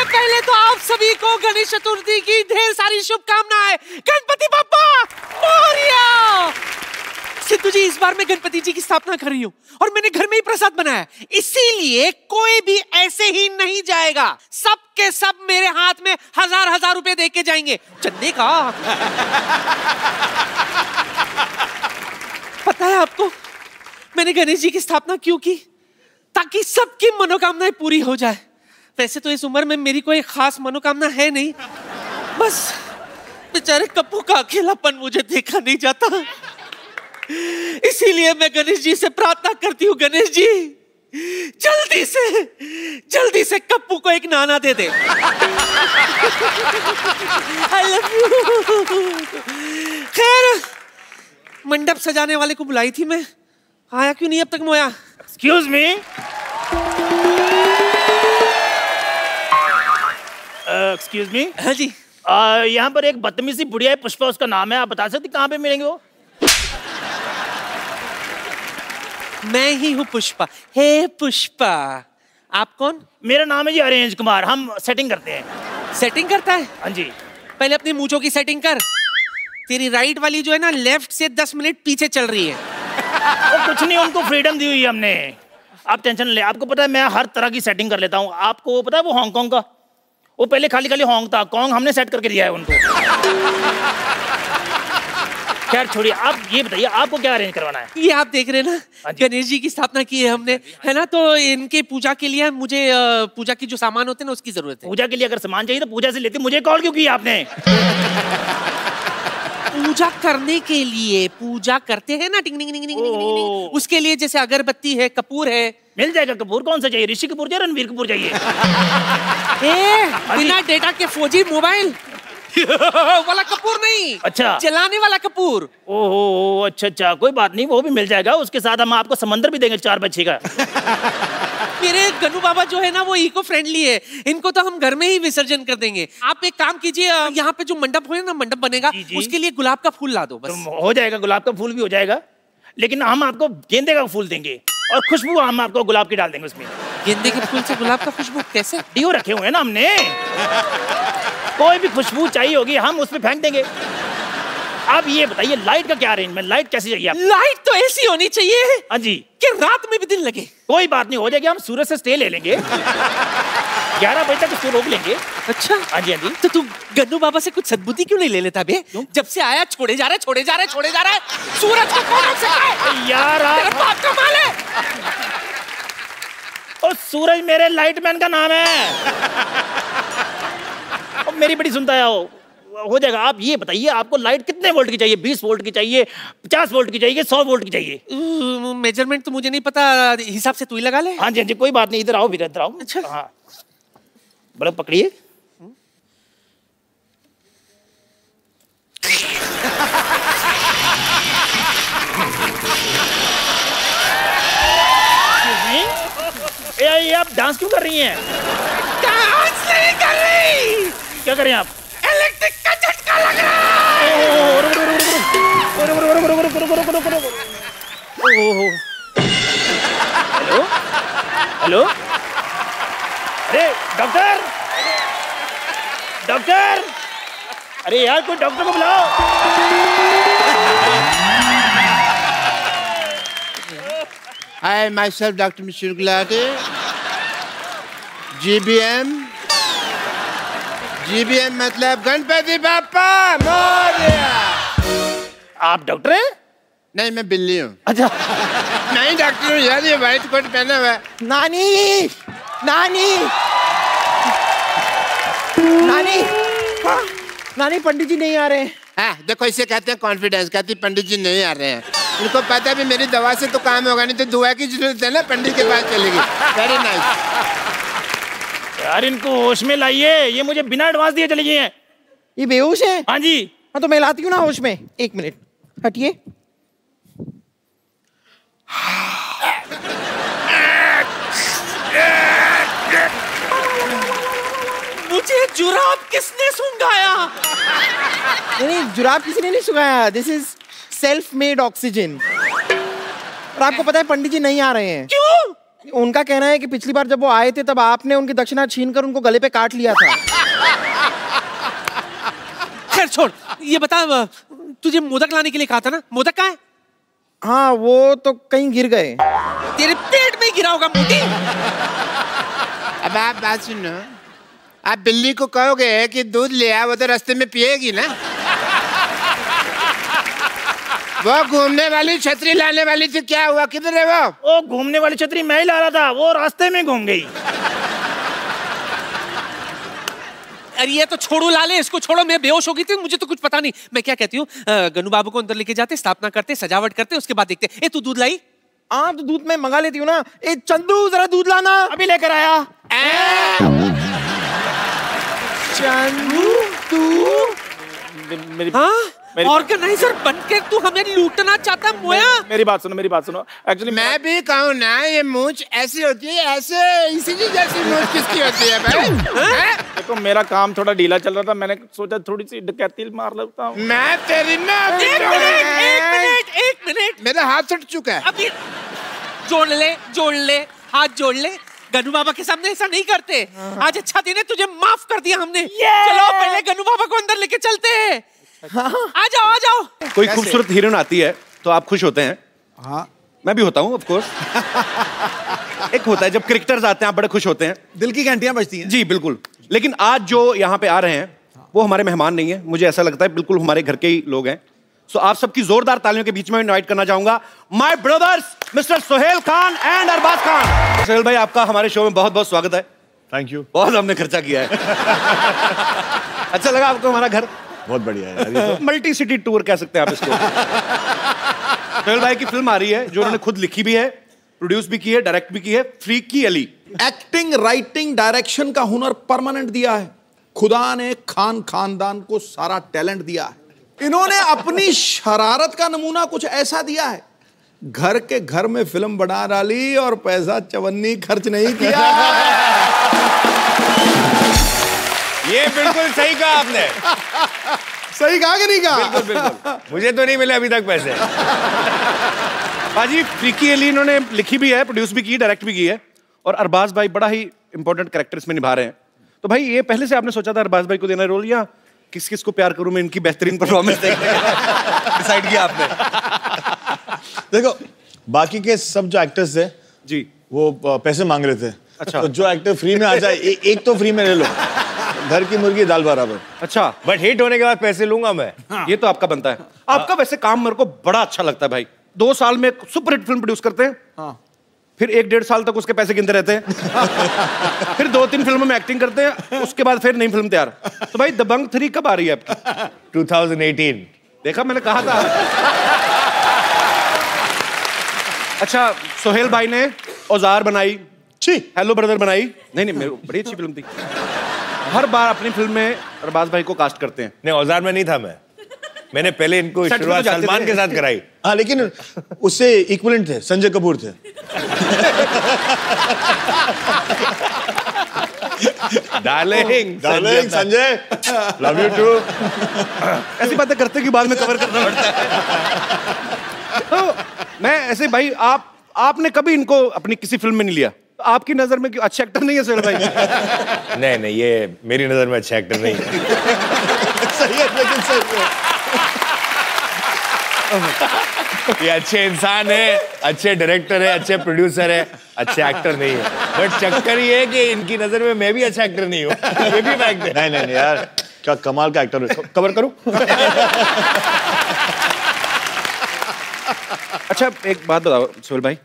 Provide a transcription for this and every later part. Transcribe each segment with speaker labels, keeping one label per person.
Speaker 1: सबसे पहले तो आप सभी को गणेश चतुर्थी की ढेर सारी शुभकामनाएं। गणपति बप्पा मोरया। सिद्धू जी, इस बार मैं गणपति जी की स्थापना कर रही हूँ और मैंने घर में ही प्रसाद बनाया, इसीलिए कोई भी ऐसे ही नहीं जाएगा। सब के सब मेरे हाथ में 1000 रुपए दे के जाएंगे चंदे का। पता है आपको मैंने गणेश जी की स्थापना क्यों की? ताकि सबकी मनोकामनाएं पूरी हो जाए। वैसे तो इस उम्र में मेरी कोई खास मनोकामना है नहीं, बस बेचारे कप्पू का अकेलापन मुझे देखा नहीं जाता, इसीलिए मैं गणेश जी से प्रार्थना करती हूँ, गणेश जी जल्दी से कप्पू को एक नाना दे दे। I love you। खैर मंडप सजाने वाले को बुलाई थी मैं, आया क्यों नहीं अब तक मोया?
Speaker 2: Excuse me। Excuse me।
Speaker 1: हाँ जी।
Speaker 2: यहाँ पर एक बदतमीज सी बुढ़िया है, पुष्पा उसका नाम है, आप बता सकते कहाँ पे मिलेंगे वो?
Speaker 1: मैं ही हूँ पुष्पा। हे पुष्पा, आप कौन?
Speaker 2: मेरा नाम है जी अरेंज कुमार, हम सेटिंग करते हैं।
Speaker 1: सेटिंग करता है?
Speaker 2: हाँ जी।
Speaker 1: पहले अपनी मूंछों की सेटिंग कर। तेरी राइट वाली जो है ना लेफ्ट से 10 मिनट पीछे चल रही है।
Speaker 2: वो कुछ नहीं, उनको फ्रीडम दी हुई है हमने, आप टेंशन ले। आपको पता है मैं हर तरह की सेटिंग कर लेता हूँ। आपको पता है वो हांगकांग का, वो पहले खाली होंग था, कॉन्ग हमने सेट करके दिया है उनको। खैर छोड़िए, आप ये बताइए आपको क्या अरेंज करवाना है?
Speaker 1: ये आप देख रहे हैं ना, गणेश जी की स्थापना की है हमने, है ना, तो इनके पूजा के लिए मुझे पूजा की जो सामान होते हैं ना उसकी जरूरत है।
Speaker 2: पूजा के लिए अगर सामान चाहिए तो पूजा से लेते, मुझे कॉल क्यों किया आपने?
Speaker 1: पूजा करने के लिए, पूजा करते हैं ना टिंग टिंग टिंग टिंग टिंग, उसके लिए जैसे अगरबत्ती है, कपूर है।
Speaker 2: मिल जाएगा कपूर, कौन सा चाहिए? ऋषि कपूर चाहिए, रणवीर कपूर चाहिए?
Speaker 1: बिना डेटा के 4G मोबाइल वाला कपूर नहीं।
Speaker 2: अच्छा,
Speaker 1: जलाने वाला कपूर।
Speaker 2: ओहो अच्छा, कोई बात नहीं, वो भी मिल जाएगा। उसके साथ हम आपको समंदर भी देंगे 4 बच्चे का।
Speaker 1: मेरे गन्नू बाबा जो है ना वो इको फ्रेंडली है, इनको तो हम घर में ही विसर्जन कर देंगे। आप एक काम कीजिए, यहाँ पे जो मंडप है ना, मंडप बनेगा, उसके लिए गुलाब का फूल ला दो बस।
Speaker 2: तो हो जाएगा, गुलाब का फूल भी हो जाएगा, लेकिन हम आपको गेंदे का फूल देंगे और खुशबू हम आपको गुलाब की डाल देंगे उसमें।
Speaker 1: गेंदे के फूल से गुलाब का खुशबू कैसे?
Speaker 2: डियो रखे हुए हैं ना हमने, कोई भी खुशबू चाहिए होगी हम उसमें फेंक देंगे। आप ये बताइए लाइट का क्या अरेंजमेंट, लाइट कैसी चाहिए आप?
Speaker 1: लाइट तो ऐसी होनी चाहिए,
Speaker 2: हाँ जी,
Speaker 1: कि रात में भी दिन लगे।
Speaker 2: कोई बात नहीं, हो जाएगी। हम सूरज से स्टे ले लेंगे 11 बजे तक उसको रोक लेंगे।
Speaker 1: अच्छा,
Speaker 2: हाँ जी, हाँ जी।
Speaker 1: तो तू गन्नू बाबा से कुछ सद्बुद्धि क्यों नहीं ले लेता बे? जब से आया छोड़े जा रहा है सूरज को कौन से
Speaker 2: यार
Speaker 1: बात का माल है।
Speaker 2: और सूरज मेरे लाइटमैन का नाम है। अब मेरी बड़ी सुनता है, हो जाएगा। आप ये बताइए आपको लाइट कितने वोल्ट की चाहिए? 20 वोल्ट की चाहिए, 50 वोल्ट की चाहिए, 100 वोल्ट की चाहिए?
Speaker 1: मेजरमेंट तो मुझे नहीं पता, हिसाब से तू ही लगा ले।
Speaker 2: हाँ जी, हाँ जी, कोई बात नहीं, इधर आओ, इधर आओ।
Speaker 1: अच्छा,
Speaker 2: हाँ, बड़ा पकड़िए। ये आप डांस क्यों कर रही हैं?
Speaker 1: डांस नहीं कर रही।
Speaker 2: क्या कर रहे हैं आप?
Speaker 1: इलेक्ट्रिक का झटका लग रहा है।
Speaker 2: हेलो हेलो, अरे डॉक्टर, अरे यार कोई डॉक्टर को बुलाओ।
Speaker 3: I myself Dr. Mr. Gulati, GBM मतलब गणपति बाप्पा मोरया।
Speaker 2: आप डॉक्टर हैं?
Speaker 3: नहीं, मैं बिल्ली हूँ।
Speaker 2: अच्छा,
Speaker 3: नहीं डॉक्टर हूँ यार, ये व्हाइट कोट पहना हुआ है।
Speaker 4: नानी हाँ, नानी पंडित जी नहीं आ रहे हैं।
Speaker 3: हाँ, देखो इसे कहते हैं कॉन्फिडेंस, कहती पंडित जी नहीं आ रहे हैं। उनको पता भी मेरी दवा से तो काम होगा नहीं, तो दुआ की जरूरत है ना, पंडित के पास चलेगी। Very nice.
Speaker 2: यार इनको होश में लाइए, ये मुझे बिना एडवांस दिए चली गई हैं।
Speaker 4: ये बेहोश है?
Speaker 2: हाँ जी।
Speaker 4: हाँ तो मैं लाती हूँ ना होश में, 1 मिनट हटिए।
Speaker 1: मुझे जुराब किसने सुंघाया?
Speaker 4: नहीं, जुराब किसी ने नहीं सुखाया। This is self made oxygen. और आपको पता है पंडित जी नहीं आ रहे हैं।
Speaker 1: क्यों?
Speaker 4: उनका कहना है कि पिछली बार जब वो आए थे तब आपने उनकी दक्षिणा छीनकर उनको गले पे काट लिया था।
Speaker 1: खैर छोड़, ये बता, तुझे मोदक लाने के लिए कहा था ना, मोदक कहाँ है?
Speaker 4: हाँ वो तो कहीं गिर गए।
Speaker 1: तेरे पेट में गिरा होगा मोदी।
Speaker 3: अब आप बात सुनो, आप बिल्ली को कहोगे कि दूध ले आ, वो तो रास्ते में पिएगी ना। वो घूमने वाली छतरी लाने वाली थी, क्या हुआ, किधर है वो
Speaker 2: घूमने वाली छतरी मैं ही ला रहा था, वो रास्ते में घूम गई।
Speaker 1: अरे ये तो छोड़ो लाले, इसको छोड़ो, मैं बेहोश हो गई थी, मुझे तो कुछ पता नहीं। मैं क्या कहती हूँ, गन्नू बाबू को अंदर लेके जाते, स्थापना करते, सजावट करते, उसके बाद देखते। ए तू दूध लाई?
Speaker 4: हाँ तो दूध मैं मंगा लेती हूँ ना। ए चंदू जरा दूध लाना।
Speaker 2: अभी लेकर आया।
Speaker 4: चंदू तू
Speaker 1: ऑर्गेनाइजर बनके तू हमें लूटना चाहता है मोया?
Speaker 2: मेरी बात सुनो। एक्चुअली
Speaker 3: मैं भी कहूँ ना, ये मूंछ ऐसी होती है, ऐसे इसी जैसी मूंछ किसकी होती है भाई?
Speaker 2: देखो मेरा काम थोड़ा ढीला चल रहा था, मैंने सोचा थोड़ी सी डकैती मार लेता हूँ।
Speaker 3: मैं तेरी ना
Speaker 1: एक मिनट,
Speaker 3: मेरा हाथ उठ चुका है।
Speaker 1: अभी जोड़ ले, हाथ जोड़ ले। गन्नू बाबा के सामने ऐसा नहीं करते। आज अच्छा दिन है, तुझे माफ कर दिया हमने। चलो पहले गन्नू बाबा को अंदर लेके चलते हैं। आ जाओ।
Speaker 5: कोई खूबसूरत हीरोइन आती है तो आप खुश होते हैं?
Speaker 6: हाँ
Speaker 5: मैं भी होता हूँ ऑफ कोर्स। एक होता है जब क्रिकेटर्स आते हैं, आप बड़े खुश होते हैं,
Speaker 6: दिल की घंटियां बजती हैं।
Speaker 5: जी बिल्कुल। लेकिन आज जो यहाँ पे आ रहे हैं वो हमारे मेहमान नहीं है, मुझे ऐसा लगता है बिल्कुल हमारे घर के ही लोग हैं। सो आप सबकी जोरदार तालियों के बीच में इनवाइट करना चाहूंगा my brothers mister Sohail Khan and Arbaaz Khan. Sohail भाई आपका हमारे शो में बहुत बहुत स्वागत है।
Speaker 6: Thank you.
Speaker 5: बहुत हमने खर्चा किया है। अच्छा लगा आपको हमारा घर?
Speaker 6: बहुत बढ़िया है यार।
Speaker 5: मल्टी सिटी टूर कह सकते हैं आप इसको। सोहेल भाई की फिल्म आ रही है जो उन्होंने खुद लिखी भी है, प्रोड्यूस भी की है, डायरेक्ट भी की है, freaky Ali.
Speaker 6: Acting, writing, direction का हुनर परमानेंट दिया है। खुदा ने खानदान को सारा टैलेंट दिया है। इन्होंने अपनी शरारत का नमूना कुछ ऐसा दिया है, घर के घर में फिल्म बना डाली और पैसा चवन्नी खर्च नहीं किया।
Speaker 3: ये बिल्कुल सही कहा आपने।
Speaker 6: सही कहा कि नहीं कहा?
Speaker 3: बिल्कुल। मुझे तो नहीं मिले अभी तक पैसे।
Speaker 5: बाजी फ्रीकी अली इन्होंने लिखी भी है, प्रोड्यूस भी की, डायरेक्ट भी की है, और अरबाज भाई बड़ा ही इंपॉर्टेंट कैरेक्टर इसमें निभा रहे हैं। तो भाई ये पहले से आपने सोचा था अरबाज भाई को देना रोल, या किस किस को प्यार करूं मैं इनकी बेहतरीन परफॉर्मेंस देखने डिसाइड किया आपने?
Speaker 6: देखो बाकी के सब जो एक्टर्स थे
Speaker 5: जी
Speaker 6: वो पैसे मांग रहे थे।
Speaker 5: अच्छा।
Speaker 6: तो जो एक्टर फ्री में आ जाए एक तो फ्री में ले लो, घर की मुर्गी दाल बराबर।
Speaker 5: अच्छा,
Speaker 3: बट हिट होने के बाद पैसे लूंगा मैं।
Speaker 5: ये तो आपका बनता है। आपका वैसे काम मेरे को बड़ा अच्छा लगता है भाई। 2 साल में सुपर हिट फिल्म प्रोड्यूस करते हैं,
Speaker 6: हाँ।
Speaker 5: फिर 1-1.5 साल तक उसके पैसे गिनते रहते हैं, फिर 2-3 फिल्मों में एक्टिंग करते हैं, उसके बाद फिर नई फिल्म तैयार। तो भाई दबंग 3 कब आ रही है आपकी?
Speaker 3: 2018।
Speaker 5: देखा, मैंने कहा था। अच्छा, सोहेल भाई ने औजार बनाई, हेलो ब्रदर बनाई, नहीं मेरे बड़ी अच्छी फिल्म थी। हर बार अपनी फिल्म में अरबाज भाई को कास्ट करते हैं।
Speaker 3: नहीं, औजार में नहीं था मैंने पहले इनको शुरुआत सलमान के साथ कराई।
Speaker 6: हाँ लेकिन उससे इक्विवेलेंट थे, संजय कपूर थे।
Speaker 3: Darling
Speaker 6: Sanjay, love you too.
Speaker 5: ऐसी बातें करते कि बाद में कवर करना पड़ता है। तो मैं ऐसे भाई आपने कभी इनको अपनी किसी फिल्म में नहीं लिया, तो आपकी नजर में क्यों अच्छे एक्टर नहीं है सोहेल भाई?
Speaker 3: नहीं, ये मेरी नजर में अच्छे एक्टर नहीं है।
Speaker 6: सही है, लेकिन सही है।
Speaker 3: ये अच्छे इंसान है, अच्छे डायरेक्टर है, अच्छे प्रोड्यूसर है, अच्छे एक्टर नहीं है। बट चक्कर ये है कि इनकी नजर में मैं भी अच्छा एक्टर नहीं हूँ। ये भी फैक्ट है।
Speaker 6: नहीं यार, क्या कमाल का एक्टर है। कवर करूं?
Speaker 5: अच्छा एक बात बताओ सोहेल भाई,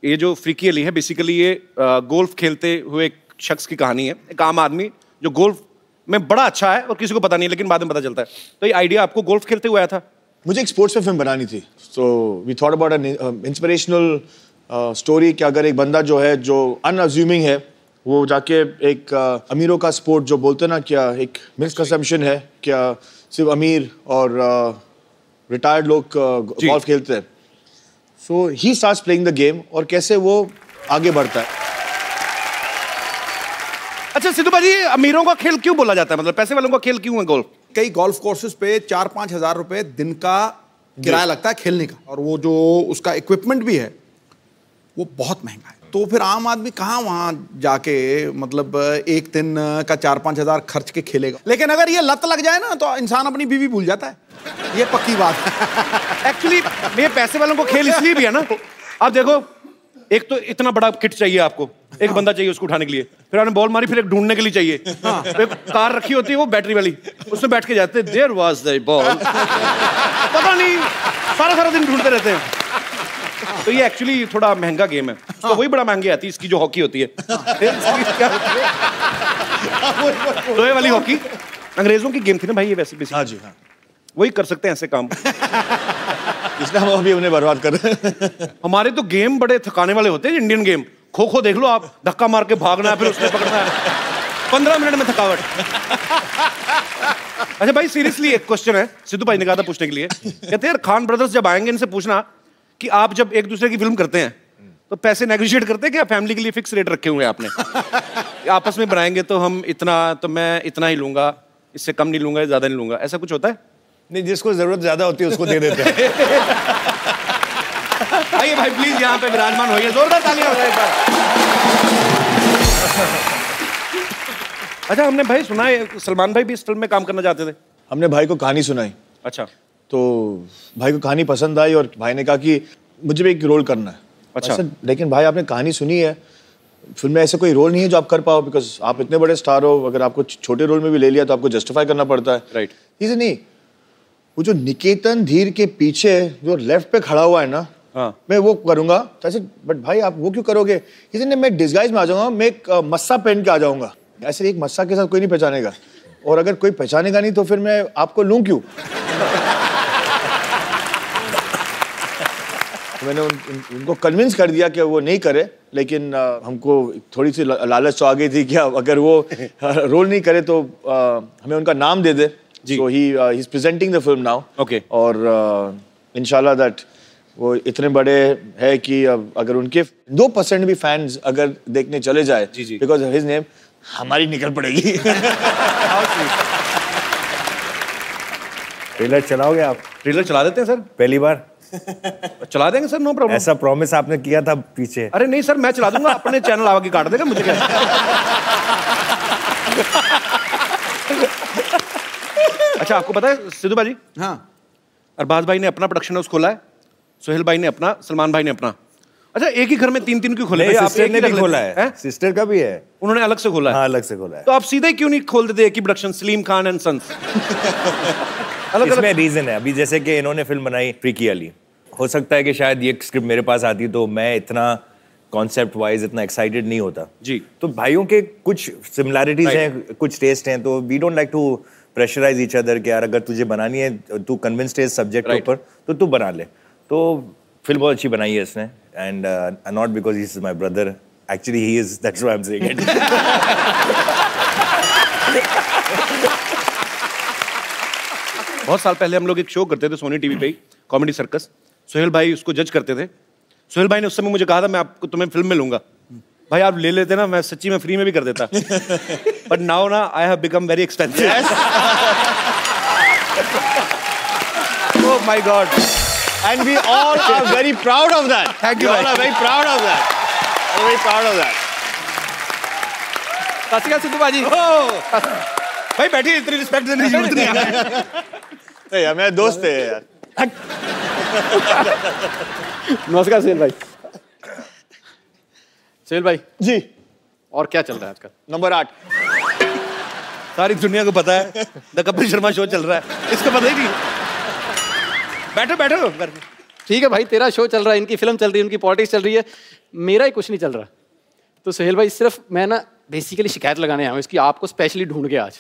Speaker 5: ये जो फ्रीकी अली है बेसिकली ये गोल्फ खेलते हुए एक शख्स की कहानी है, एक आम आदमी जो गोल्फ में बड़ा अच्छा है और किसी को पता नहीं, लेकिन बाद में पता चलता है। तो ये आइडिया आपको गोल्फ खेलते हुए आया था?
Speaker 6: मुझे एक स्पोर्ट्स में फिल्म बनानी थी, so we thought about an inspirational story कि अगर एक बंदा जो है जो अनअज्यूमिंग है, वो जाके एक अमीरों का स्पोर्ट जो बोलते हैं ना, क्या एक मिसकंसेप्शन है, क्या सिर्फ अमीर और रिटायर्ड लोग गोल्फ खेलते हैं। So he starts playing the game और कैसे वो आगे बढ़ता है।
Speaker 5: अच्छा सिद्धू भाजी, अमीरों का खेल क्यों बोला जाता है, मतलब पैसे वालों का खेल क्यों है गोल्फ?
Speaker 6: कई गोल्फ कोर्सेज पे 4-5 हज़ार रुपए दिन का किराया लगता है खेलने का, और वो जो उसका इक्विपमेंट भी है वो बहुत महंगा है।
Speaker 7: तो फिर आम आदमी कहाँ वहां जाके मतलब एक दिन का 4-5 हजार खर्च के खेलेगा। लेकिन अगर ये लत लग जाए ना तो इंसान अपनी बीवी भूल जाता है, ये पक्की बात है।
Speaker 5: एक्चुअली ये पैसे वालों को खेल इसलिए भी है ना, आप देखो एक तो इतना बड़ा किट चाहिए आपको, एक बंदा चाहिए उसको उठाने के लिए, फिर आपने बॉल मारी, फिर एक ढूंढने के लिए चाहिए। एक कार रखी होती है वो बैटरी वाली, उसमें बैठ के जाते हैं, देयर वाज द बॉल, पता नहीं सारा दिन ढूंढते रहते हैं। तो ये एक्चुअली थोड़ा महंगा गेम है, तो वही बड़ा महंगी आती है इसकी जो हॉकी होती है। क्या होती है? लोहे वाली हॉकी अंग्रेजों की गेम थी ना भाई ये, वैसे
Speaker 6: हाँ जी हाँ,
Speaker 5: वही कर सकते हैं ऐसे काम।
Speaker 6: इसलिए हम अभी उन्हें बर्बाद कर रहे हैं।
Speaker 5: हमारे तो गेम बड़े थकाने वाले होते हैं, इंडियन गेम। खो खो देख लो आप, धक्का मार के भागना है, फिर उसने पकड़ना है, 15 मिनट में थकावट। अच्छा भाई सीरियसली एक क्वेश्चन है, सिद्धू भाई ने कहा था पूछने के लिए, कहते हैं खान ब्रदर्स जब आएंगे इनसे पूछना कि आप जब एक दूसरे की फिल्म करते हैं तो पैसे नेगोशिएट करते हैं क्या, फैमिली के लिए फिक्स रेट रखे हुए हैं आपने? आपस में बनाएंगे तो हम इतना, तो मैं इतना ही लूंगा, इससे कम नहीं लूंगा, ज्यादा नहीं लूंगा, ऐसा कुछ होता है?
Speaker 3: नहीं, जिसको जरूरत ज्यादा होती है उसको दे देते हैं।
Speaker 5: आइए भाई प्लीज यहाँ पे विराजमान होइए, जोरदार तालियां हो जाए एक बार। अच्छा हमने भाई सुना है सलमान भाई भी इस फिल्म में काम करना चाहते थे।
Speaker 6: हमने भाई को कहानी सुनाई,
Speaker 5: अच्छा,
Speaker 6: तो भाई को कहानी पसंद आई और भाई ने कहा कि मुझे भी एक रोल करना है।
Speaker 5: अच्छा।
Speaker 6: लेकिन भाई आपने कहानी सुनी है, फिल्म में ऐसे कोई रोल नहीं है जो आप कर पाओ, बिकॉज आप इतने बड़े स्टार हो, अगर आपको छोटे रोल में भी ले लिया तो आपको जस्टिफाई करना पड़ता है।
Speaker 5: राइट।
Speaker 6: इसे नहीं, वो जो निकेतन धीर के पीछे जो लेफ्ट पे खड़ा हुआ है ना,
Speaker 5: हाँ।
Speaker 6: मैं वो करूंगा। ऐसे बट भाई आप वो क्यों करोगे? इसे नहीं, मैं डिस्गाइज में आ जाऊंगा, मैं एक मस्सा पहन के आ जाऊंगा। ऐसे एक मस्सा के साथ कोई नहीं पहचानेगा, और अगर कोई पहचानेगा नहीं तो फिर मैं आपको लूं क्यों? तो मैंने उनको कन्विंस कर दिया कि वो नहीं करे, लेकिन हमको थोड़ी सी लालच तो आ गई थी कि अगर वो रोल नहीं करे तो हमें उनका नाम दे दे। So he is presenting the film now.
Speaker 5: Okay.
Speaker 6: और इंशाल्लाह दैट वो इतने बड़े है कि अगर उनके 2% भी फैंस अगर देखने चले जाए, बिकॉज ऑफ हिज नेम, हमारी निकल पड़ेगी।
Speaker 3: ट्रेलर चलाओगे आप?
Speaker 5: ट्रेलर चला देते हैं सर,
Speaker 3: पहली बार
Speaker 5: चला देंगे सर, नो प्रॉब्लम।
Speaker 3: ऐसा प्रॉमिस आपने किया था पीछे।
Speaker 5: अरे नहीं सर, मैं चला दूंगा, अपने चैनल आगे काट देगा, मुझे क्या। अच्छा आपको पता है सिद्धू भाई,
Speaker 7: हाँ,
Speaker 5: अरबाज भाई ने अपना प्रोडक्शन हाउस खोला है, सोहेल भाई ने अपना, सलमान भाई ने अपना। अच्छा एक ही घर में 3-3 क्यों खोले?
Speaker 3: सिस्टर ने भी खोला है, सिस्टर का भी है,
Speaker 5: उन्होंने अलग से खोला है।
Speaker 3: हाँ अलग से खोला है।
Speaker 5: तो आप सीधा ही क्यों नहीं खोल देते एक ही production, Salim Khan and sons? अलग
Speaker 3: इसमें रीजन है, अभी जैसे कि इन्होंने फिल्म बनाई फ्रीकी अली, हो सकता है कि शायद ये स्क्रिप्ट मेरे पास आती तो मैं इतना कॉन्सेप्ट वाइज इतना एक्साइटेड नहीं होता जी। तो भाइयों के कुछ सिमिलैरिटीज हैं, कुछ टेस्ट हैं, तो we don't like to pressurise each other कि यार अगर तुझे बनानी है, तू कन्विंस्ड है इस सब्जेक्ट के ऊपर तो तू बना ले। तो फिल्म बहुत अच्छी बनाई है इसने, and not because he is my brother, actually he is, that's why I am saying it.
Speaker 5: बहुत साल पहले हम लोग एक शो करते थे सोनी टीवी पे, कॉमेडी सर्कस, सोहेल भाई उसको जज करते थे। सोहेल भाई ने उस समय मुझे कहा था मैं आपको तुम्हें फिल्म में लूंगा, भाई आप ले लेते ना, मैं सच्ची में फ्री में भी कर देता। बट नाउ ना I have become very expensive. Oh my God,
Speaker 6: and we all are very proud of that.
Speaker 5: Thank you,
Speaker 6: very proud of that, very proud of that.
Speaker 1: सत सिद्धू बाजी।
Speaker 5: भाई बैठिए, इतनी रिस्पेक्ट देने की जरूरत नहीं है।
Speaker 6: नहीं यार, मेरे दोस्त है यार।
Speaker 8: नमस्कार सोहेल भाई। सोहेल भाई
Speaker 6: जी,
Speaker 8: और क्या चल रहा है आजकल?
Speaker 6: नंबर 8
Speaker 5: सारी दुनिया को पता है द कपिल शर्मा शो चल रहा है, इसको पता ही नहीं। बैठो बैठो।
Speaker 8: ठीक है भाई, तेरा शो चल रहा है, इनकी फिल्म चल रही है, उनकी पॉलिटिक्स चल रही है, मेरा ही कुछ नहीं चल रहा। तो सोहेल भाई सिर्फ मैं ना बेसिकली शिकायत लगाने आया हूँ इसकी, आपको स्पेशली ढूंढ के आज।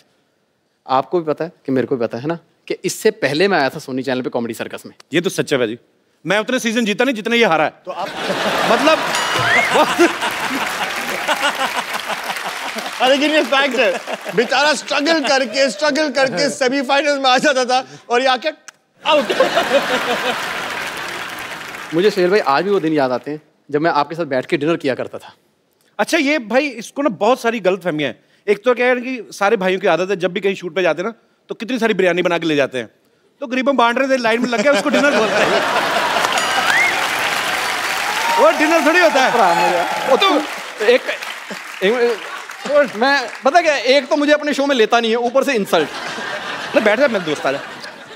Speaker 8: आपको भी पता है कि मेरे को भी पता है ना कि इससे पहले मैं आया था सोनी चैनल पे कॉमेडी सर्कस में।
Speaker 5: ये तो सच है भाई, मैं उतने सीजन जीता नहीं जितने ये हारा है। तो आप मतलब
Speaker 6: लेकिन ये फैक्ट है, बेचारा स्ट्रगल करके सेमीफाइनल में आ जाता था और ये आके आउट।
Speaker 8: मुझे सोहेल भाई आज भी वो दिन याद आते हैं जब मैं आपके साथ बैठ के डिनर किया करता था।
Speaker 5: अच्छा ये भाई, इसको ना बहुत सारी गलत फहमियां हैं। एक तो क्या है कि सारे भाइयों की आदत है, जब भी कहीं शूट पे जाते हैं ना तो कितनी सारी बिरयानी बना के ले जाते हैं, तो गरीबों बांट रहे थे, लाइन में लग गया, उसको डिनर बोलते हैं। वो डिनर थोड़ी होता है।
Speaker 8: वो तो एक मैं पता क्या, एक तो मुझे अपने शो में लेता नहीं है, ऊपर से इंसल्ट।
Speaker 5: अरे बैठ जा मेरे दोस्त, आ जा।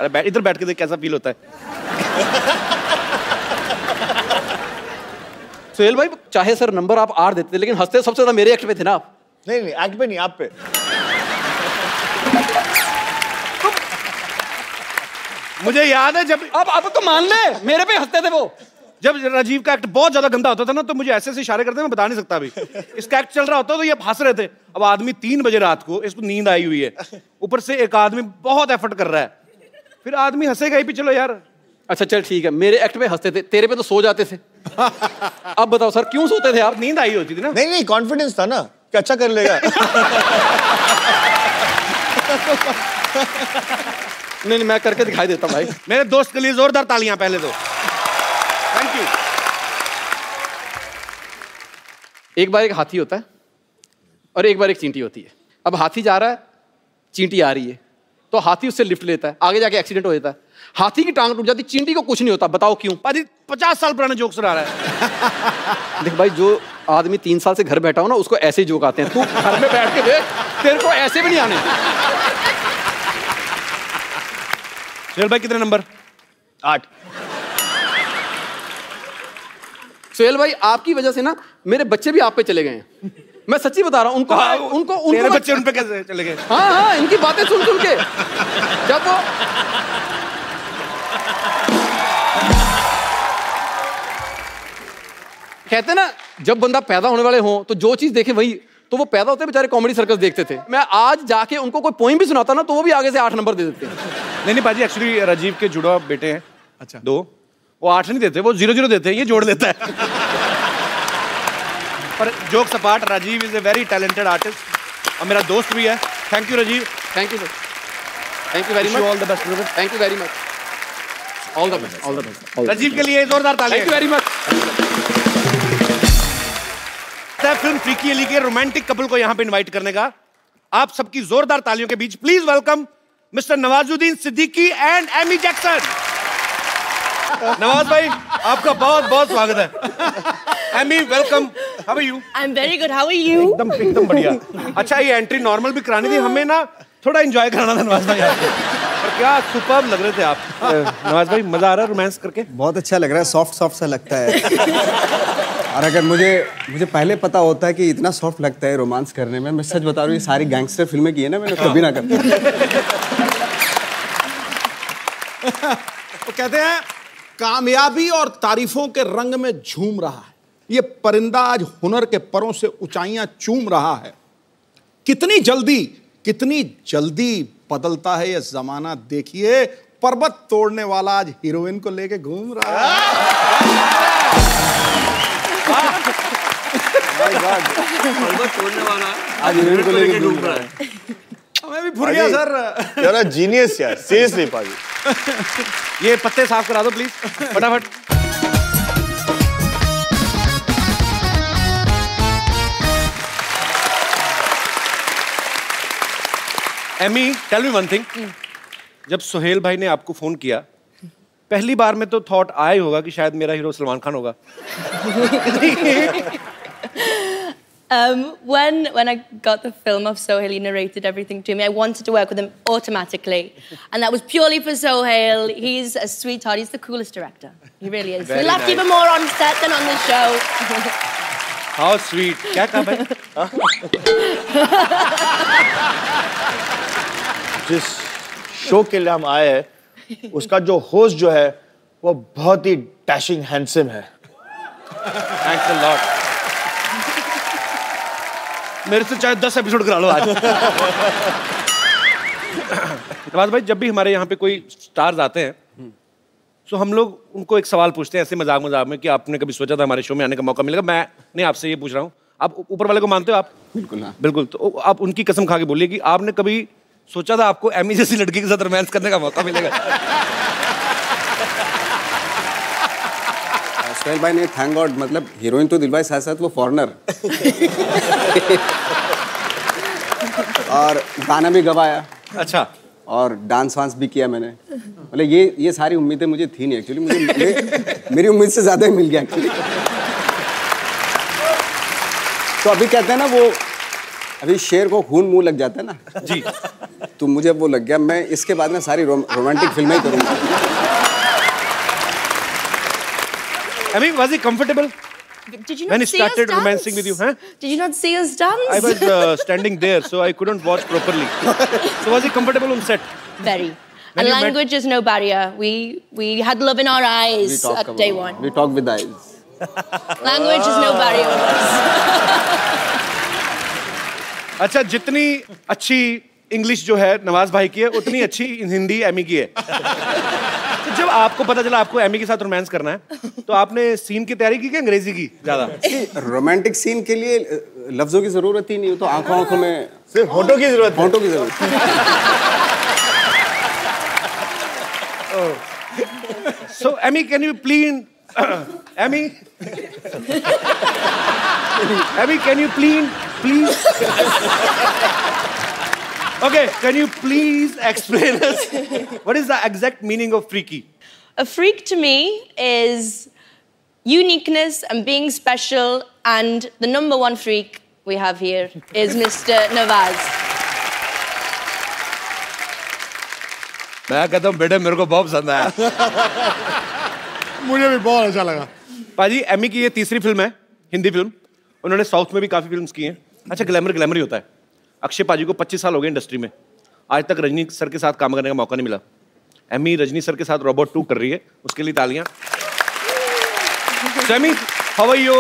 Speaker 5: अरे बैठ, इधर बैठ के देख कैसा फील होता है।
Speaker 8: सुहेल भाई चाहे सर नंबर आप 8 देते, लेकिन हंसते सबसे ज्यादा मेरे एक्ट पे थे ना आप।
Speaker 6: नहीं नहीं, एक्ट पे नहीं, आप पे।
Speaker 5: मुझे याद है जब
Speaker 8: अब तो मान ले, मेरे पे हंसते थे वो।
Speaker 5: जब राजीव का एक्ट बहुत ज्यादा गंदा होता था ना, तो मुझे ऐसे ऐसे इशारे करते, मैं बता नहीं सकता अभी। इसका एक्ट चल रहा होता तो ये हंस रहे थे। अब आदमी 3 बजे रात को, इसको नींद आई हुई है, ऊपर से एक आदमी बहुत एफर्ट कर रहा है, फिर आदमी हंसेगा ही। चलो यार,
Speaker 8: अच्छा चल ठीक है, मेरे एक्ट पे हंसते थे, तेरे पे तो सो जाते थे। अब बताओ सर क्यों सोते थे आप?
Speaker 5: नींद आई होती थी ना।
Speaker 6: नहीं नहीं, कॉन्फिडेंस था ना कि अच्छा कर लेगा।
Speaker 8: नहीं, मैं करके दिखाई देता हूं भाई।
Speaker 5: मेरे दोस्त के लिए जोरदार तालियां पहले तो। Thank you.
Speaker 8: एक बार एक हाथी होता है और एक बार एक चींटी होती है। अब हाथी जा रहा है, चींटी आ रही है, तो हाथी उससे लिफ्ट लेता है, आगे जाके एक्सीडेंट हो जाता है, हाथी की टांग टूट जाती, चींटी को कुछ नहीं होता। बताओ क्यों?
Speaker 5: 50 साल पुराना जोक सुना रहा है।
Speaker 8: देख भाई, जो आदमी 3 साल से घर बैठा हो ना, उसको ऐसे ही जोक आते हैं। तू घर में बैठ के देख, तेरे को ऐसे भी नहीं आने।
Speaker 5: सुहेल भाई कितने नंबर?
Speaker 6: 8।
Speaker 8: सुहेल भाई आपकी वजह से ना मेरे बच्चे भी आप पे चले गए हैं। मैं सच्ची बता रहा हूँ। उनको
Speaker 5: तेरे बच्चे उन पे कैसे चले गए?
Speaker 8: हाँ, इनकी बातें सुन सुन के। जब वो कहते ना, जब बंदा पैदा होने वाले हो तो जो चीज देखे वही, तो वो पैदा होते बेचारे कॉमेडी सर्कस देखते थे। मैं आज जाके उनको कोई पोइम भी सुनाता ना, तो वो भी आगे से 8 नंबर दे देते हैं।
Speaker 5: नहीं पाजी, एक्चुअली राजीव के जुड़वा बेटे हैं। अच्छा। 2, वो 8 नहीं देते, वो 0-0 देते हैं, ये जोड़ देता है। पर जोक सपाट, Rajiv is a very talented artist और मेरा दोस्त भी है। Thank you Rajiv.
Speaker 8: Thank you sir, thank you very much.
Speaker 5: All the best brother.
Speaker 8: Thank you very much. All the best, all the best.
Speaker 5: Rajiv के लिए जोरदार तालियां।
Speaker 8: Thank you very much.
Speaker 5: फिल्म फ्रीकी अली के रोमांटिक कपल को यहां पे इनवाइट करने का आप सबकी जोरदार तालियों के बीच please welcome mister Nawazuddin Siddiqui and Amy Jackson. Nawaz भाई, आपका बहुत बहुत स्वागत है। Amy welcome, how are you?
Speaker 9: I am very good, how are you?
Speaker 5: एकदम बढ़िया। अच्छा, ये एंट्री नॉर्मल भी करानी थी, हमें ना थोड़ा एंजॉय कराना था नवाज भाई आपको। और क्या सुपर्ब लग रहे थे आप। नवाज भाई, मजा आ रहा है रोमांस करके?
Speaker 10: बहुत अच्छा लग रहा है, सॉफ्ट सॉफ्ट सा लगता है। और अगर मुझे पहले पता होता है कि इतना सॉफ्ट लगता है रोमांस करने में, मैं सच बता रहा हूँ, ये सारी गैंगस्टर फिल्में की है ना मैंने, कभी ना करता।
Speaker 7: तो कहते हैं कामयाबी और तारीफों के रंग में झूम रहा है ये परिंदा, आज हुनर के परों से ऊंचाइयां चूम रहा है। कितनी जल्दी बदलता है ये जमाना, देखिए पर्वत तोड़ने वाला आज हीरोइन को लेके घूम रहा है।
Speaker 10: पर्वत तोड़ने वाला आज हीरोइन को लेके घूम रहा है।
Speaker 7: मैं भी भूल गया सर।
Speaker 6: यार जीनियस यार, सीरियसली पाजी।
Speaker 5: ये पत्ते साफ करा दो प्लीज, फटाफट। Amy, tell me one thing. जब सुहेल भाई ने आपको फोन किया, पहली बार में तो थॉट आया ही होगा कि शायद मेरा हीरो सलमान खान होगा।
Speaker 9: When I got the film of Sohail, he narrated everything to me. I wanted to work with him automatically, and that was purely for Sohail. He's a sweetheart. He's the coolest director. He really is. We love even more on set than on the show.
Speaker 5: How sweet. क्या कहा भाई?
Speaker 6: जिस show के लिए हम आए हैं, उसका जो होस्ट जो है वो बहुत ही डैशिंग हैंडसम है।
Speaker 5: Thanks a lot. मेरे से चाहे 10 एपिसोड करा लो आज। नवाज भाई, जब भी हमारे यहाँ पे कोई स्टार्स आते हैं, तो हम लोग उनको एक सवाल पूछते हैं ऐसे मजाक में कि आपने कभी सोचा था हमारे शो में आने का मौका मिलेगा? मैं नहीं, आपसे ये पूछ रहा हूँ, आप ऊपर वाले को मानते हो आप?
Speaker 10: बिल्कुल हाँ।
Speaker 5: बिल्कुल। तो आप उनकी कसम खा के बोलिए कि आपने कभी सोचा था आपको एमी जैसी लड़की के साथ रोमांस करने का मौका मिलेगा?
Speaker 10: सुहेल भाई ने थैंक गॉड, मतलब हीरोइन तो दिलवाई, साथ साथ वो फॉरेनर। और गाना भी गवाया।
Speaker 5: अच्छा।
Speaker 10: और डांस वांस भी किया मैंने। मतलब ये सारी उम्मीदें मुझे थी नहीं एक्चुअली, मुझे मेरी उम्मीद से ज्यादा ही मिल गया एक्चुअली। तो अभी कहते हैं ना वो, अभी शेर को खून मुंह लग जाता है ना
Speaker 5: जी,
Speaker 10: तो मुझे वो लग गया। मैं इसके बाद ना सारी रोमांटिक फिल्में ही करूंगा।
Speaker 5: I mean, was he comfortable
Speaker 9: Did you not
Speaker 5: when he
Speaker 9: see
Speaker 5: started
Speaker 9: us dance?
Speaker 5: romancing with you? Huh?
Speaker 9: Did you not see us dance?
Speaker 5: I was standing there, so I couldn't watch properly. So was he comfortable on set?
Speaker 9: Very.
Speaker 5: When
Speaker 9: And
Speaker 5: you met-
Speaker 9: language is no barrier. We had love in our eyes at day one.
Speaker 10: We talk with eyes.
Speaker 9: Language is no barrier with us.
Speaker 5: अच्छा, जितनी अच्छी English जो है नवाज भाई की है, उतनी अच्छी हिंदी एमी की है। तो जब आपको पता चला आपको एमी के साथ रोमांस करना है, तो आपने सीन की तैयारी की कि अंग्रेजी की ज्यादा?
Speaker 10: रोमांटिक सीन के लिए लफ्जों की जरूरत ही नहीं हो, तो आंखों आंखों में
Speaker 3: सिर्फ होठों की जरूरत है।
Speaker 10: होठों की जरूरत है।
Speaker 5: So Emmy, can you please, Emmy, Emmy, can you please? Okay, can you please explain us what is the exact meaning of freaky?
Speaker 9: A freak to me is uniqueness and being special, and the number one freak we have here is Mr. Nawaz.
Speaker 5: मैं कहता हूँ बेटे मेरे को बहुत पसंद आया।
Speaker 6: मुझे भी बहुत अच्छा लगा।
Speaker 5: पाजी, एमी की ये तीसरी फिल्म है, हिंदी फिल्म। उन्होंने साउथ में भी काफी फिल्म्स की हैं। अच्छा, ग्लैमर ही होता है। अक्षय पाजी को 25 साल हो गए इंडस्ट्री में, आज तक रजनी सर के साथ काम करने का मौका नहीं मिला। एमी रजनी सर के साथ रोबोट 2 कर रही है, उसके लिए तालियां। So Emmy, how are you?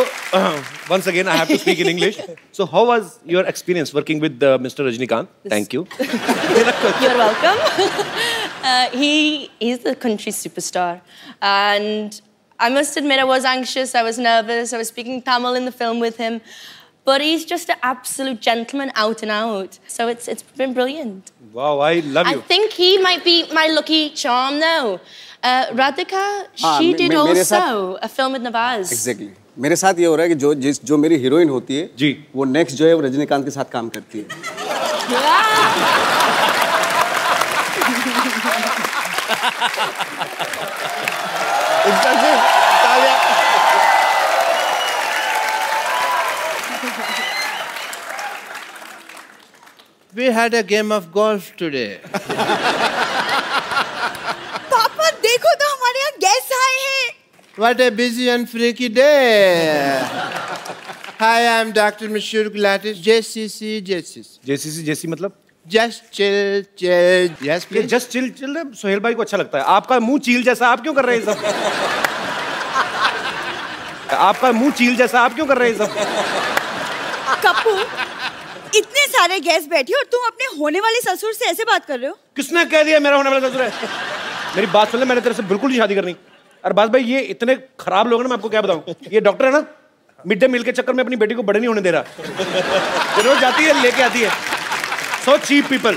Speaker 5: Once again, I have to speak in English. So how was your experience working with Mr. Rajnikant? Thank you.
Speaker 9: You're welcome. He's the country superstar, and I must admit I was anxious, I was nervous, I was speaking Tamil in the film with him, but he's just an absolute gentleman out and out. So it's been brilliant.
Speaker 5: Wow, I love you.
Speaker 9: I think he might be my lucky charm though. Radhika, she did also a film with Nawaz.
Speaker 10: Exactly. मेरे साथ ये हो रहा है कि जो मेरी heroine होती है
Speaker 5: जी, वो
Speaker 10: नेक्स्ट जो है वो रजनीकांत के साथ काम करती है।
Speaker 11: We had a game of golf today.
Speaker 12: पापा देखो तो हमारे यहाँ गेस्ट आए हैं।
Speaker 11: What a busy and freaky day. Hi, I'm Dr. Mashur Gulatis, JCC मतलब? Just chill. Yes, please.
Speaker 5: Just chill Sohail भाई को अच्छा लगता है। आपका मुंह चील जैसा, आप क्यों कर रहे हैं सब? आपका मुंह चील जैसा, आप क्यों कर रहे हैं सब?
Speaker 12: कप्पू, इतने सारे गेस्ट बैठे और तुम अपने होने वाले ससुर से ऐसे बात कर रहे हो?
Speaker 5: किसने कह दिया मेरा होने वाला ससुर है? मेरी बात सुन ले, मैंने तेरे से बिल्कुल नहीं शादी करनी। अरबाज भाई, ये इतने खराब लोग हैं ना, मैं आपको क्या बताऊं। ये डॉक्टर है ना, मिड डे मील के चक्कर में अपनी बेटी को बड़े नहीं होने दे रहा। रोज जाती है, लेके आती है। So cheap people.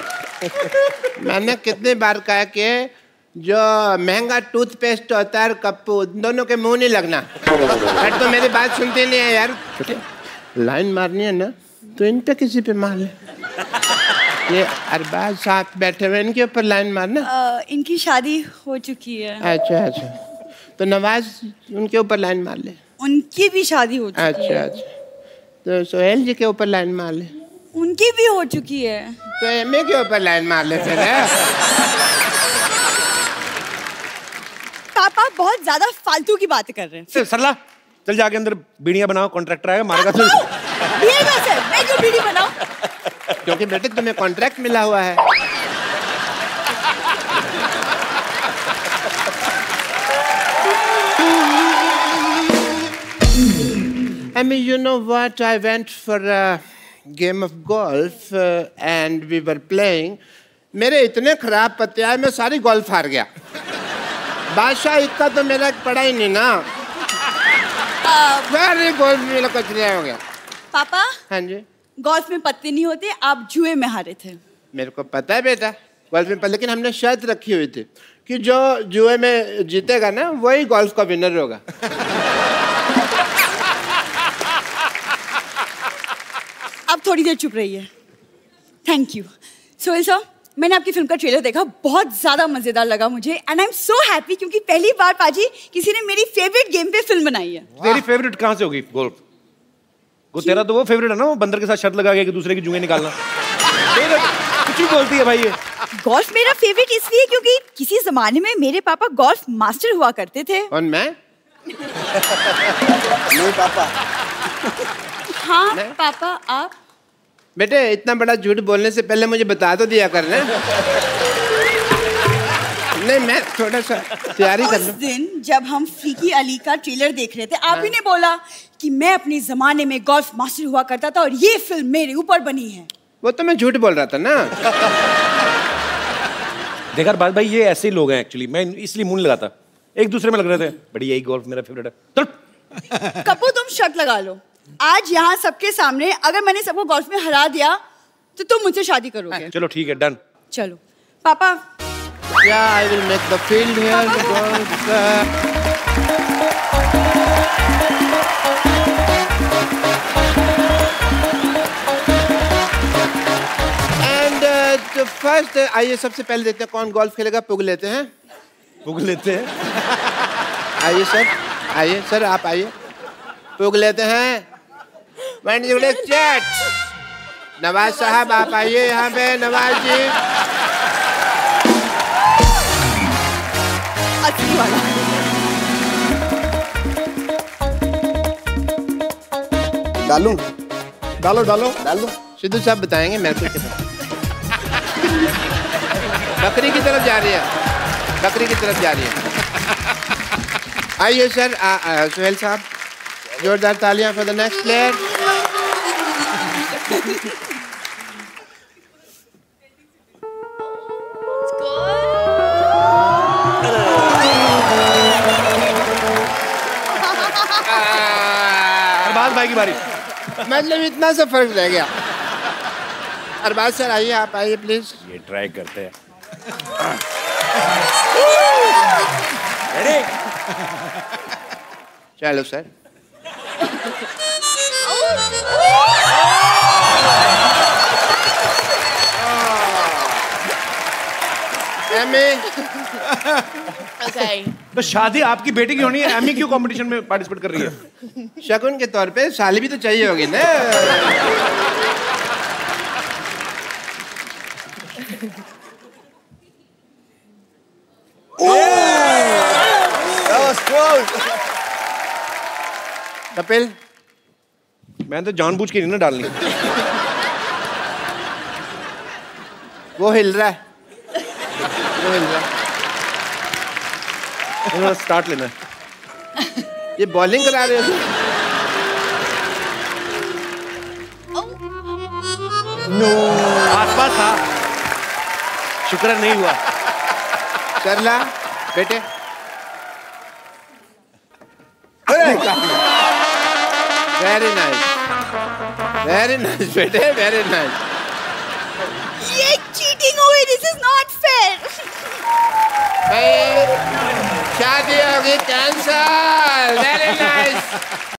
Speaker 11: मैंने कितनी बार कहा कि जो महंगा टूथपेस्ट होता है कप्पू, दोनों के मुंह नहीं लगना। बट तो मेरी बात सुनते नहीं है यार। लाइन मारनी है ना, तो इन पे किसी पे मार ले। ये अरबाज साथ बैठे हुए, इनके ऊपर लाइन मारना।
Speaker 12: इनकी शादी हो चुकी है।
Speaker 11: अच्छा, तो नवाज उनके ऊपर लाइन मार ले।
Speaker 12: उनकी भी शादी हो चुकी है।
Speaker 11: अच्छा, तो सोहेल जी के ऊपर लाइन मार ले।
Speaker 12: उनकी भी हो चुकी है।
Speaker 11: तो एमए के ऊपर लाइन मार ले फिर।
Speaker 12: पापा बहुत ज्यादा फालतू की बातें कर रहे हैं।
Speaker 5: सरला, चल जाके अंदर बीड़ियां बनाओ, कॉन्ट्रैक्टर आएगा मारेगा तुझे।
Speaker 12: मैं क्यों बीड़ी बनाऊं?
Speaker 11: क्योंकि बेटे तुम्हें कॉन्ट्रैक्ट मिला हुआ है। I mean, you know what? I went for a game of golf and we were playing. मेरे इतने खराब पत्ते आए, मैं सारी गोल्फ हार गया। बादशाह इक्का तो मेरा पड़ा ही नहीं ना। सारी गोल्फ मेरा कचरा हो गया।
Speaker 12: पापा,
Speaker 11: हाँ जी,
Speaker 12: गोल्फ में पत्ते नहीं होते, आप जुए में हारे थे।
Speaker 11: मेरे को पता है बेटा, गोल्फ में, लेकिन हमने शर्त रखी हुई थी कि जो जुए में जीतेगा ना, वही गोल्फ का विनर होगा।
Speaker 12: आप थोड़ी देर चुप रहिए। Thank you. सोहेल सर, मैंने आपकी फिल्म का ट्रेलर देखा, बहुत ज्यादा मजेदार लगा मुझे, and I am so happy क्योंकि पहली बार पाजी किसी ने मेरी फेवरेट गेम पे फिल्म बनाई है।
Speaker 5: तेरी फेवरेट कहाँ से होगी गोल्फ? वो तेरा तो वो फेवरेट है ना, वो बंदर के साथ शर्त लगा के दूसरे की जुएं निकालना। कुछ भी बोलती है भाई ये।
Speaker 12: गोल्फ मेरा फेवरेट इसलिए क्योंकि किसी जमाने में मेरे पापा गोल्फ मास्टर हुआ करते थे।
Speaker 11: और मैं?
Speaker 10: नहीं पापा।
Speaker 12: हाँ पापा आप?
Speaker 11: बेटे इतना बड़ा झूठ बोलने से पहले मुझे बता तो दिया करना। नहीं मैं थोड़ा सा तैयारी कर लूं।
Speaker 12: उस दिन जब हम फ्रीकी अली का ट्रेलर देख रहे थे, आप ही ने बोला कि मैं अपने जमाने में गोल्फ मास्टर हुआ करता था और ये फिल्म मेरे ऊपर बनी है।
Speaker 11: वो तो मैं झूठ बोल रहा था ना।
Speaker 5: देखा बात भाई, ये ऐसे ही लोग हैं एक्चुअली, मैं इसलिए मुंह नहीं लगाता। एक दूसरे में लग रहे थे, बड़ी यही गोल्फ मेरा फेवरेट है। चल
Speaker 12: कपूर तुम शर्त लगा लो, आज यहाँ सबके सामने अगर मैंने सबको गोल्फ में हरा दिया तो तुम मुझसे शादी करोगे।
Speaker 5: चलो ठीक है, डन।
Speaker 12: चलो पापा।
Speaker 11: Yeah, I will make the field here. And तो फर्स्ट आइए सबसे पहले देखते हैं कौन गोल्फ खेलेगा। पुग लेते हैं।
Speaker 5: पुग लेते हैं।
Speaker 11: आइए सर, आइए सर, आप आइए। पुग लेते हैं। नवाज साहब आप आइए यहाँ पे। नवाज जी
Speaker 10: डालूं?
Speaker 7: डालो डालो
Speaker 11: डालो। सिद्धू साहब बताएंगे मेरे को। बकरी की तरफ जा रही है, बकरी की तरफ जा रही है। आइए सर, सुहेल साहब, जोरदार तालियां for the next player.
Speaker 5: Arbaaz भाई की बारी।
Speaker 11: मतलब इतना सा फर्क रह गया। अरबाज सर आइए, आप आइए प्लीज।
Speaker 3: ये ट्राई करते हैं।
Speaker 11: चलो सर।
Speaker 9: Okay.
Speaker 5: तो शादी आपकी बेटी की होनी है, एमी क्यों कंपटीशन में पार्टिसिपेट कर रही है?
Speaker 11: शगुन के तौर पे साली भी तो चाहिए होगी ना। कपिल,
Speaker 5: मैं तो जानबूझ के नहीं ना डालनी।
Speaker 11: वो हिल रहा है, वो हिल रहा है।
Speaker 5: स्टार्ट लेना है।
Speaker 11: ये बॉलिंग करा रहे हो?
Speaker 5: नो, आसपास था, शुक्र नहीं हुआ।
Speaker 11: सरला बेटे, वेरी नाइस, वेरी नाइस बेटे, वेरी नाइस।
Speaker 12: ये चीटिंग हुई, दिस इज नॉट फेयर।
Speaker 11: शादी होगी कैंसल। Very nice.